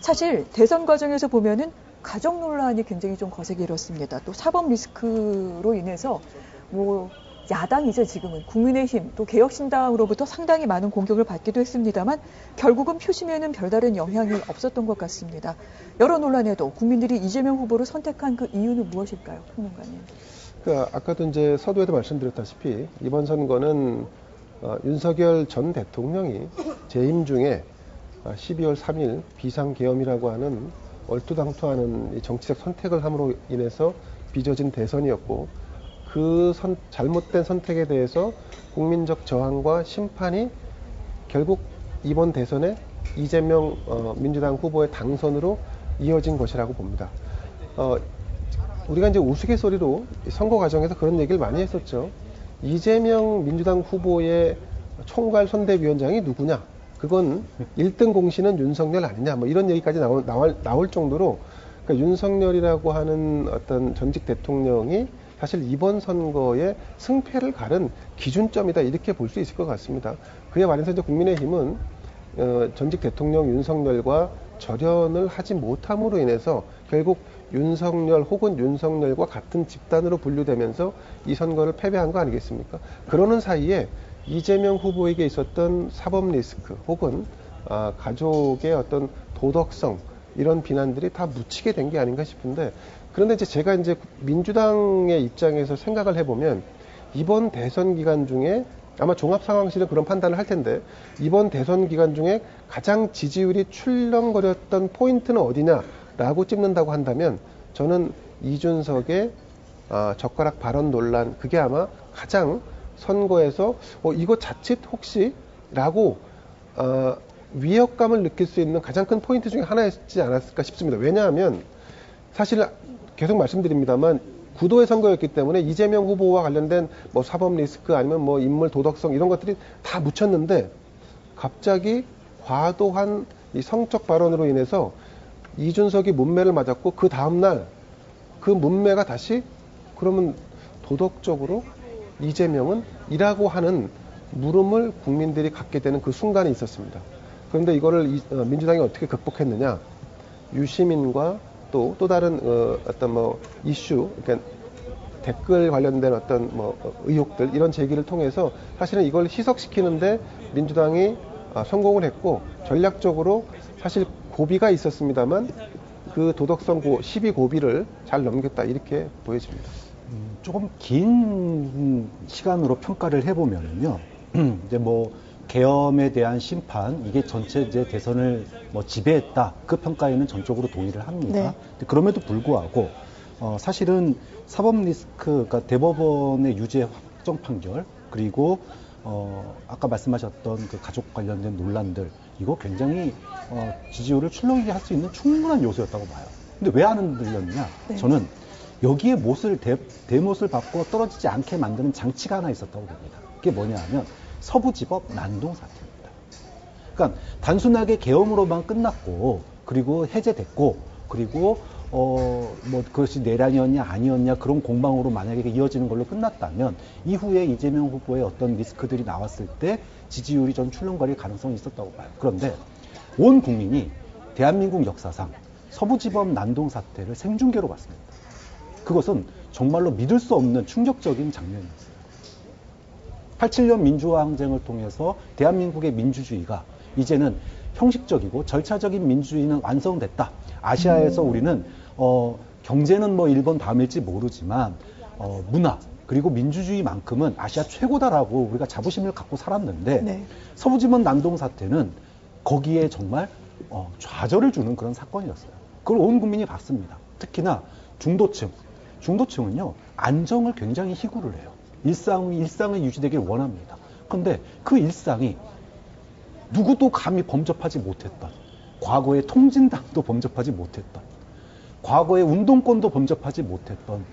사실 대선 과정에서 보면은 가족 논란이 굉장히 좀 거세게 일었습니다. 또 사법 리스크로 인해서 뭐 야당이죠, 지금은. 국민의힘, 또 개혁신당으로부터 상당히 많은 공격을 받기도 했습니다만 결국은 표심에는 별다른 영향이 없었던 것 같습니다. 여러 논란에도 국민들이 이재명 후보를 선택한 그 이유는 무엇일까요, 평론가님? 아까도 이제 서두에도 말씀드렸다시피 이번 선거는 윤석열 전 대통령이 재임 중에 12월 3일 비상계엄이라고 하는 얼토당토하는 정치적 선택을 함으로 인해서 빚어진 대선이었고, 그 잘못된 선택에 대해서 국민적 저항과 심판이 결국 이번 대선에 이재명 민주당 후보의 당선으로 이어진 것이라고 봅니다. 우리가 이제 우스갯소리로 선거 과정에서 그런 얘기를 많이 했었죠. 이재명 민주당 후보의 총괄 선대위원장이 누구냐? 그건 1등 공신은 윤석열 아니냐? 뭐 이런 얘기까지 나올 정도로, 그러니까 윤석열이라고 하는 어떤 전직 대통령이 사실 이번 선거의 승패를 가른 기준점이다, 이렇게 볼 수 있을 것 같습니다. 그에 반해서 이제 국민의힘은 전직 대통령 윤석열과 절연을 하지 못함으로 인해서 결국 윤석열 혹은 윤석열과 같은 집단으로 분류되면서 이 선거를 패배한 거 아니겠습니까? 그러는 사이에 이재명 후보에게 있었던 사법 리스크 혹은 가족의 어떤 도덕성, 이런 비난들이 다 묻히게 된 게 아닌가 싶은데, 그런데 이제 제가 이제 민주당의 입장에서 생각을 해보면 이번 대선 기간 중에 아마 종합상황실은 그런 판단을 할 텐데, 이번 대선 기간 중에 가장 지지율이 출렁거렸던 포인트는 어디냐라고 찝는다고 한다면 저는 이준석의 젓가락 발언 논란, 그게 아마 가장 선거에서 이거 자칫 혹시 라고 위협감을 느낄 수 있는 가장 큰 포인트 중에 하나였지 않았을까 싶습니다. 왜냐하면 사실 계속 말씀드립니다만 구도의 선거였기 때문에 이재명 후보와 관련된 뭐 사법 리스크 아니면 뭐 인물 도덕성 이런 것들이 다 묻혔는데, 갑자기 과도한 이 성적 발언으로 인해서 이준석이 문매를 맞았고, 그 다음날 그 문매가 다시 그러면 도덕적으로 이재명은 이라고 하는 물음을 국민들이 갖게 되는 그 순간이 있었습니다. 그런데 이거를 민주당이 어떻게 극복했느냐? 유시민과 또 다른 어떤 뭐 이슈, 그러니까 댓글 관련된 어떤 뭐 의혹들, 이런 제기를 통해서 사실은 이걸 희석시키는데 민주당이 성공을 했고, 전략적으로 사실 고비가 있었습니다만 그 도덕성 시비 고비를 잘 넘겼다, 이렇게 보여집니다. 조금 긴 시간으로 평가를 해보면요, 이제 뭐 계엄에 대한 심판, 이게 전체 이제 대선을 뭐 지배했다, 그 평가에는 전적으로 동의를 합니다. 네. 그럼에도 불구하고 사실은 사법 리스크, 그러니까 대법원의 유죄 확정 판결, 그리고 아까 말씀하셨던 그 가족 관련된 논란들, 이거 굉장히 지지율을 출렁이게 할 수 있는 충분한 요소였다고 봐요. 근데 왜 안 흔들렸냐? 네. 저는 여기에 대못을 받고 떨어지지 않게 만드는 장치가 하나 있었다고 봅니다. 그게 뭐냐 하면 서부지법 난동 사태입니다. 그러니까 단순하게 계엄으로만 끝났고, 그리고 해제됐고, 그리고 뭐 그것이 내란이었냐 아니었냐 그런 공방으로 만약에 이어지는 걸로 끝났다면 이후에 이재명 후보의 어떤 리스크들이 나왔을 때 지지율이 좀 출렁거릴 가능성이 있었다고 봐요. 그런데 온 국민이 대한민국 역사상 서부지법 난동 사태를 생중계로 봤습니다. 그것은 정말로 믿을 수 없는 충격적인 장면이었어요. 87년 민주화 항쟁을 통해서 대한민국의 민주주의가 이제는 형식적이고 절차적인 민주주의는 완성됐다. 아시아에서 우리는 경제는 뭐 일본 다음일지 모르지만 문화 그리고 민주주의만큼은 아시아 최고다라고 우리가 자부심을 갖고 살았는데, 네. 서부지법 난동 사태는 거기에 정말 좌절을 주는 그런 사건이었어요. 그걸 온 국민이 봤습니다. 특히나 중도층은요, 안정을 굉장히 희구를 해요. 일상이 유지되길 원합니다. 그런데 그 일상이 누구도 감히 범접하지 못했던, 과거의 통진당도 범접하지 못했던, 과거의 운동권도 범접하지 못했던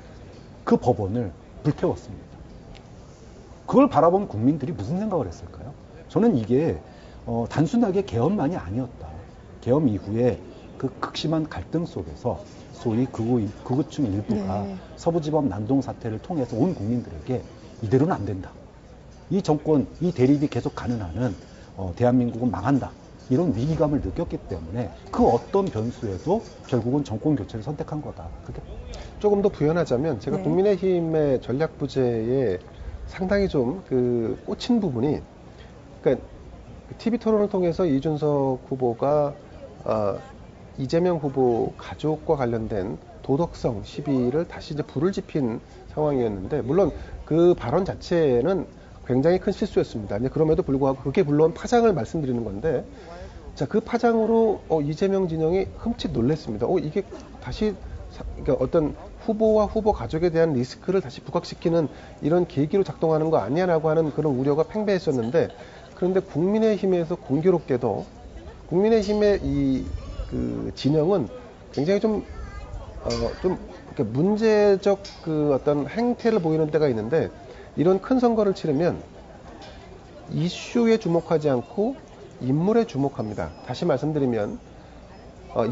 그 법원을 불태웠습니다. 그걸 바라본 국민들이 무슨 생각을 했을까요? 저는 이게 단순하게 계엄만이 아니었다. 계엄 이후에 그 극심한 갈등 속에서 소위 극우층 일부가 네. 서부지법 난동 사태를 통해서 온 국민들에게 이대로는 안 된다. 이 정권, 이 대립이 계속 가는 한은 대한민국은 망한다. 이런 위기감을 느꼈기 때문에 그 어떤 변수에도 결국은 정권 교체를 선택한 거다. 그게 조금 더 부연하자면 제가 네. 국민의힘의 전략 부재에 상당히 좀 꽂힌 부분이, 그러니까 TV 토론을 통해서 이준석 후보가 이재명 후보 가족과 관련된 도덕성 시비를 다시 이제 불을 지핀 상황이었는데, 물론 그 발언 자체는 굉장히 큰 실수였습니다. 근데 그럼에도 불구하고 그게 물론 파장을 말씀드리는 건데, 자, 그 파장으로 이재명 진영이 흠칫 놀랐습니다. 이게 다시 그러니까 어떤 후보와 후보 가족에 대한 리스크를 다시 부각시키는 이런 계기로 작동하는 거 아니야라고 하는 그런 우려가 팽배했었는데, 그런데 국민의힘에서 공교롭게도 국민의힘의 그 진영은 굉장히 좀 이렇게 문제적 그 어떤 행태를 보이는 때가 있는데, 이런 큰 선거를 치르면 이슈에 주목하지 않고 인물에 주목합니다. 다시 말씀드리면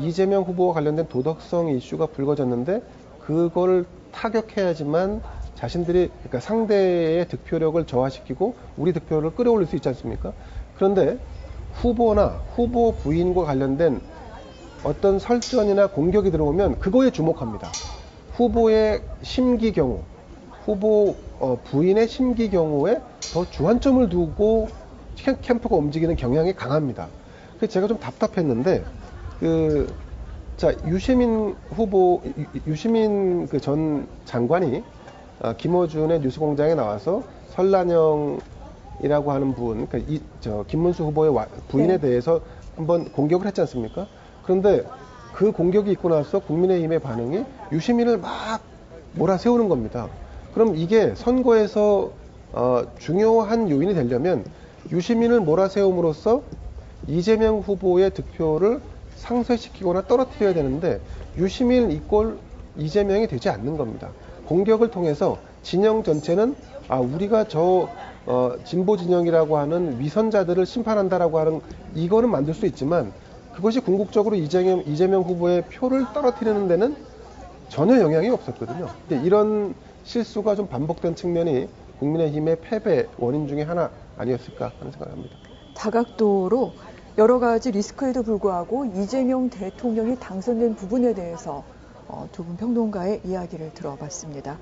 이재명 후보와 관련된 도덕성 이슈가 불거졌는데 그걸 타격해야지만 자신들이, 그러니까 상대의 득표력을 저하시키고 우리 득표를 끌어올릴 수 있지 않습니까? 그런데 후보나 후보 부인과 관련된 어떤 설전이나 공격이 들어오면 그거에 주목합니다. 후보의 심기 경우, 후보 부인의 심기 경우에 더 주안점을 두고 캠프가 움직이는 경향이 강합니다. 그래서 제가 좀 답답했는데, 자, 유시민 그 전 장관이 김어준의 뉴스공장에 나와서 설란영이라고 하는 분, 그러니까 김문수 후보의 부인에 네. 대해서 한번 공격을 했지 않습니까? 그런데 그 공격이 있고 나서 국민의힘의 반응이 유시민을 막 몰아세우는 겁니다. 그럼 이게 선거에서 중요한 요인이 되려면 유시민을 몰아세움으로써 이재명 후보의 득표를 상쇄시키거나 떨어뜨려야 되는데, 유시민 이꼴 이재명이 되지 않는 겁니다. 공격을 통해서 진영 전체는 우리가 진보 진영이라고 하는 위선자들을 심판한다라고 하는 이거는 만들 수 있지만, 그것이 궁극적으로 이재명 후보의 표를 떨어뜨리는 데는 전혀 영향이 없었거든요. 근데 이런 실수가 좀 반복된 측면이 국민의힘의 패배 원인 중에 하나 아니었을까 하는 생각을 합니다. 다각도로 여러 가지 리스크에도 불구하고 이재명 대통령이 당선된 부분에 대해서 두 분 평론가의 이야기를 들어봤습니다.